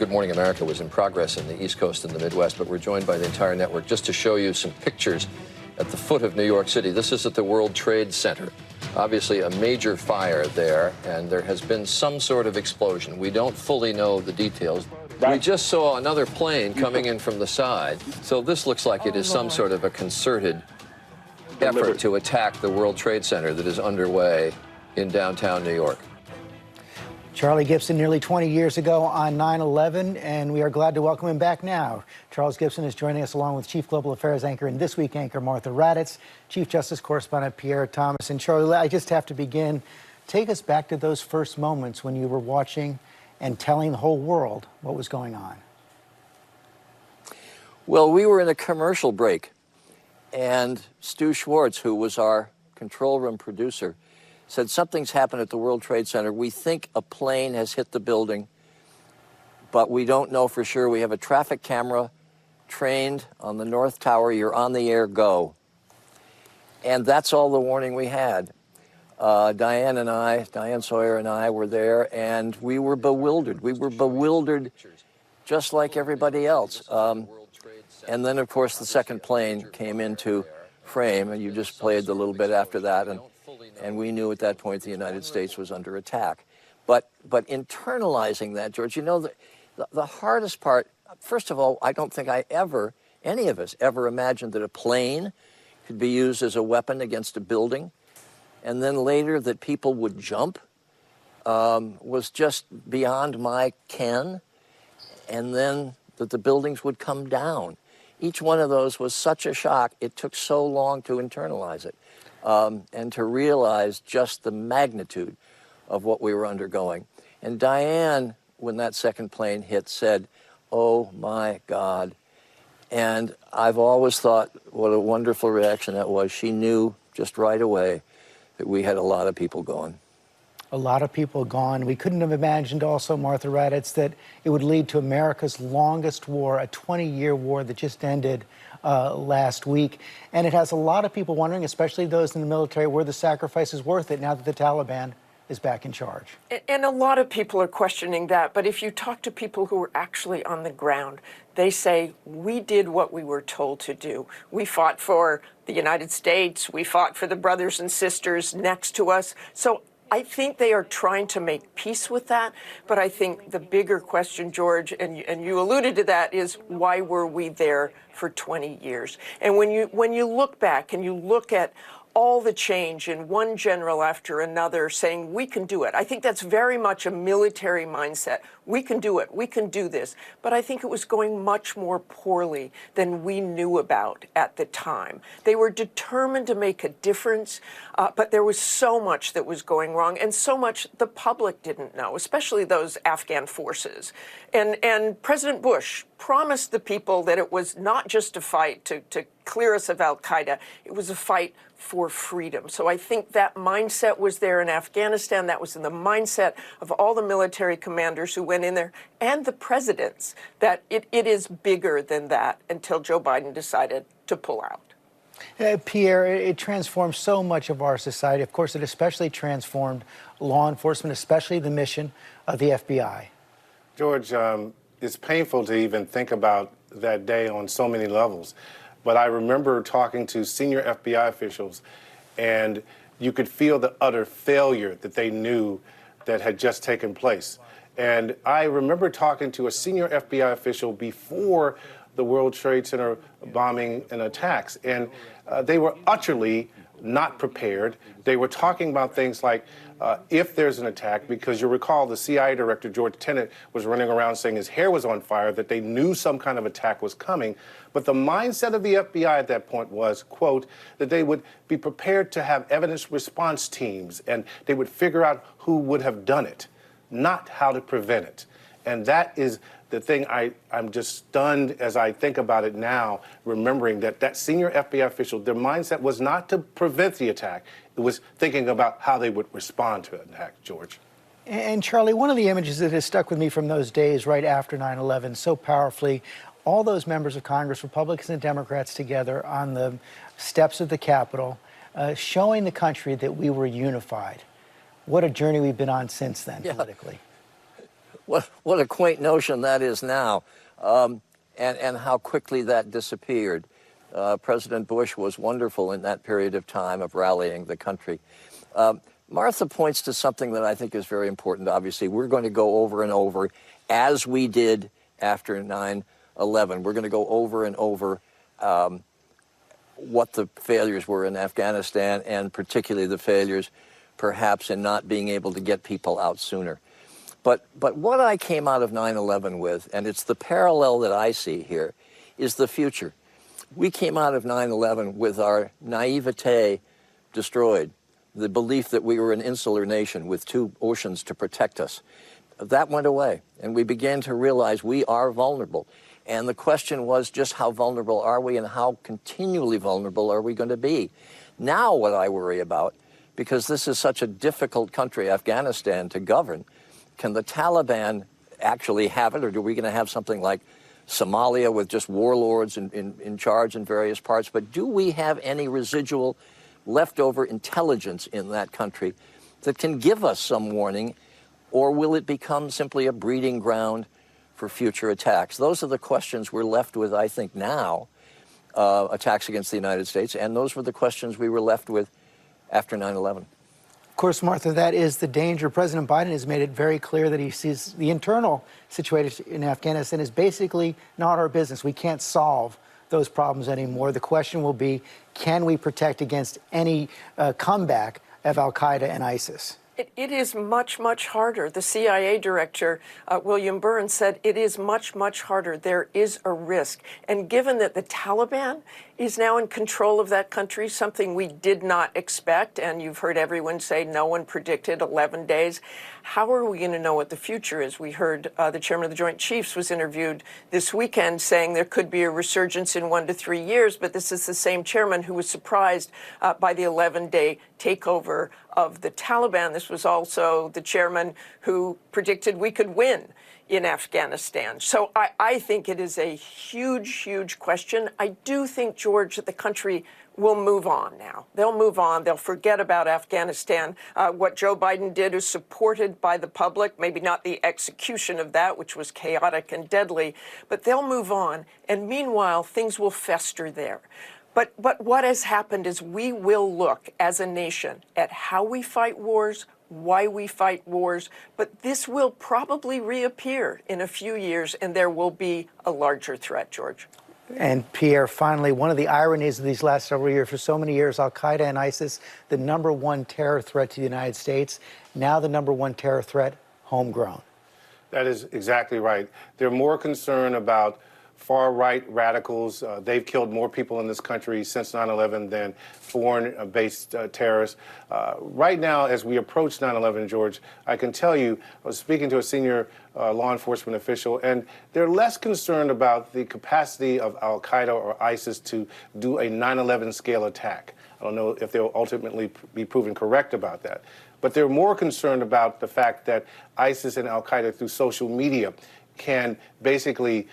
Good Morning America was in progress in the East Coast and the Midwest, but we're joined by the entire network just to show you some pictures at the foot of New York City. This is at the World Trade Center. Obviously a major fire there, and there has been some sort of explosion. We don't fully know the details. We just saw another plane coming in from the side. So this looks like it is some sort of a concerted effort to attack the World Trade Center that is underway in downtown New York. Charlie Gibson, nearly 20 years ago on 9/11, and we are glad to welcome him back now. Charles Gibson is joining us along with Chief Global Affairs anchor and This Week anchor Martha Raddatz, Chief Justice Correspondent Pierre Thomas. And Charlie, I just have to begin. Take us back to those first moments when you were watching and telling the whole world what was going on. Well, we were in a commercial break, and Stu Schwartz, who was our control room producer, said something's happened at the World Trade Center. We think a plane has hit the building, but we don't know for sure. We have a traffic camera trained on the North Tower. You're on the air, go. And that's all the warning we had. Diane Sawyer and I were there, and we were bewildered. We were bewildered just like everybody else. And then, of course, the second plane came into frame, and you just played the little bit after that, and we knew at that point the United States was under attack. But internalizing that, George, you know, the hardest part, first of all, I don't think any of us ever imagined that a plane could be used as a weapon against a building. And then later that people would jump was just beyond my ken. And then that the buildings would come down. Each one of those was such a shock. It took so long to internalize it. And to realize just the magnitude of what we were undergoing. And Diane, when that second plane hit, said, "Oh my God." And I've always thought what a wonderful reaction that was. She knew just right away that we had a lot of people gone. A lot of people gone. We couldn't have imagined also, Martha Raddatz, that it would lead to America's longest war, a 20-year war that just ended last week. And it has a lot of people wondering, especially those in the military, were the sacrifices worth it now that the Taliban is back in charge? And a lot of people are questioning that. But if you talk to people who are actually on the ground, they say, we did what we were told to do. We fought for the United States. We fought for the brothers and sisters next to us. So I think they are trying to make peace with that, but I think the bigger question, George, and you alluded to that, is why were we there for 20 years? And when you look back and you look at all the change in one general after another saying, we can do it. I think that's very much a military mindset. We can do it. We can do this. But I think it was going much more poorly than we knew about at the time. They were determined to make a difference, but there was so much that was going wrong and so much the public didn't know, especially those Afghan forces. And President Bush promised the people that it was not just a fight to clear us of al-Qaeda. It was a fight for freedom. So I think that mindset was there in Afghanistan. That was in the mindset of all the military commanders who went in there and the presidents, that it is bigger than that until Joe Biden decided to pull out. Pierre, it transformed so much of our society. Of course, it especially transformed law enforcement, especially the mission of the FBI. George, it's painful to even think about that day on so many levels. But I remember talking to senior FBI officials, and you could feel the utter failure that they knew that had just taken place. And I remember talking to a senior FBI official before the World Trade Center bombing and attacks, and they were utterly not prepared. They were talking about things like, if there's an attack, because you'll recall the CIA director, George Tenet, was running around saying his hair was on fire, that they knew some kind of attack was coming. But the mindset of the FBI at that point was, quote, that they would be prepared to have evidence response teams, and they would figure out who would have done it, not how to prevent it. And that is the thing I'm just stunned as I think about it now, remembering that senior FBI official, their mindset was not to prevent the attack. It was thinking about how they would respond to an attack, George. And Charlie, one of the images that has stuck with me from those days right after 9/11 so powerfully, all those members of Congress, Republicans and Democrats together on the steps of the Capitol, showing the country that we were unified. What a journey we've been on since then, politically. what a quaint notion that is now, and how quickly that disappeared. President Bush was wonderful in that period of time of rallying the country. Martha points to something that I think is very important. Obviously, we're going to go over and over, as we did after 9/11. We're going to go over and over what the failures were in Afghanistan, and particularly the failures perhaps in not being able to get people out sooner. But what I came out of 9/11 with, and it's the parallel that I see here, is the future. We came out of 9/11 with our naivete destroyed, the belief that we were an insular nation with two oceans to protect us. That went away, and we began to realize we are vulnerable. And the question was just how vulnerable are we, and how continually vulnerable are we going to be? Now what I worry about, because this is such a difficult country, Afghanistan, to govern, can the Taliban actually have it, or are we going to have something like Somalia with just warlords in charge in various parts? But do we have any residual leftover intelligence in that country that can give us some warning, or will it become simply a breeding ground for future attacks? Those are the questions we're left with, I think, now, attacks against the United States, and those were the questions we were left with after 9/11. Of course, Martha, that is the danger. President Biden has made it very clear that he sees the internal situation in Afghanistan is basically not our business. We can't solve those problems anymore. The question will be, can we protect against any comeback of al-Qaeda and ISIS? It is much, much harder. The CIA director, William Burns, said it is much, much harder. There is a risk. And given that the Taliban is now in control of that country, something we did not expect, and you've heard everyone say no one predicted 11 days, how are we going to know what the future is? We heard the chairman of the Joint Chiefs was interviewed this weekend saying there could be a resurgence in 1 to 3 years, but this is the same chairman who was surprised by the 11-day takeover of the Taliban. This was also the chairman who predicted we could win in Afghanistan. So I think it is a huge, huge question. I do think, George, that the country will move on now. They'll move on. They'll forget about Afghanistan. What Joe Biden did is supported by the public, maybe not the execution of that, which was chaotic and deadly, but they'll move on. And meanwhile, things will fester there. But what has happened is we will look as a nation at how we fight wars, why we fight wars, but this will probably reappear in a few years, and there will be a larger threat, George. And Pierre, finally, one of the ironies of these last several years, for so many years, al-Qaeda and ISIS, the #1 terror threat to the United States, now the #1 terror threat, homegrown. That is exactly right. They're more concerned about far-right radicals. They've killed more people in this country since 9/11 than foreign-based terrorists. Right now, as we approach 9/11, George, I can tell you, I was speaking to a senior law enforcement official, and they're less concerned about the capacity of al-Qaeda or ISIS to do a 9/11 scale attack. I don't know if they'll ultimately be proven correct about that. But they're more concerned about the fact that ISIS and al-Qaeda, through social media, can basically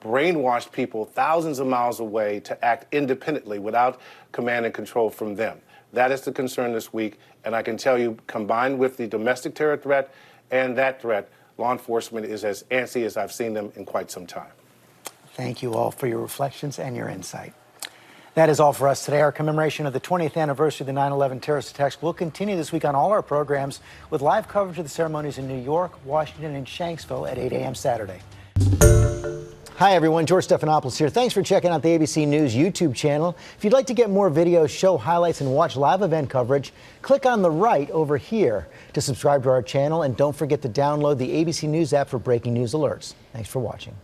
brainwashed people thousands of miles away to act independently without command and control from them. That is the concern this week. And I can tell you, combined with the domestic terror threat and that threat, law enforcement is as antsy as I've seen them in quite some time. Thank you all for your reflections and your insight. That is all for us today. Our commemoration of the 20th anniversary of the 9/11 terrorist attacks will continue this week on all our programs with live coverage of the ceremonies in New York, Washington, and Shanksville at 8 a.m. Saturday. Hi, everyone. George Stephanopoulos here. Thanks for checking out the ABC News YouTube channel. If you'd like to get more videos, show highlights, and watch live event coverage, click on the right over here to subscribe to our channel. And don't forget to download the ABC News app for breaking news alerts. Thanks for watching.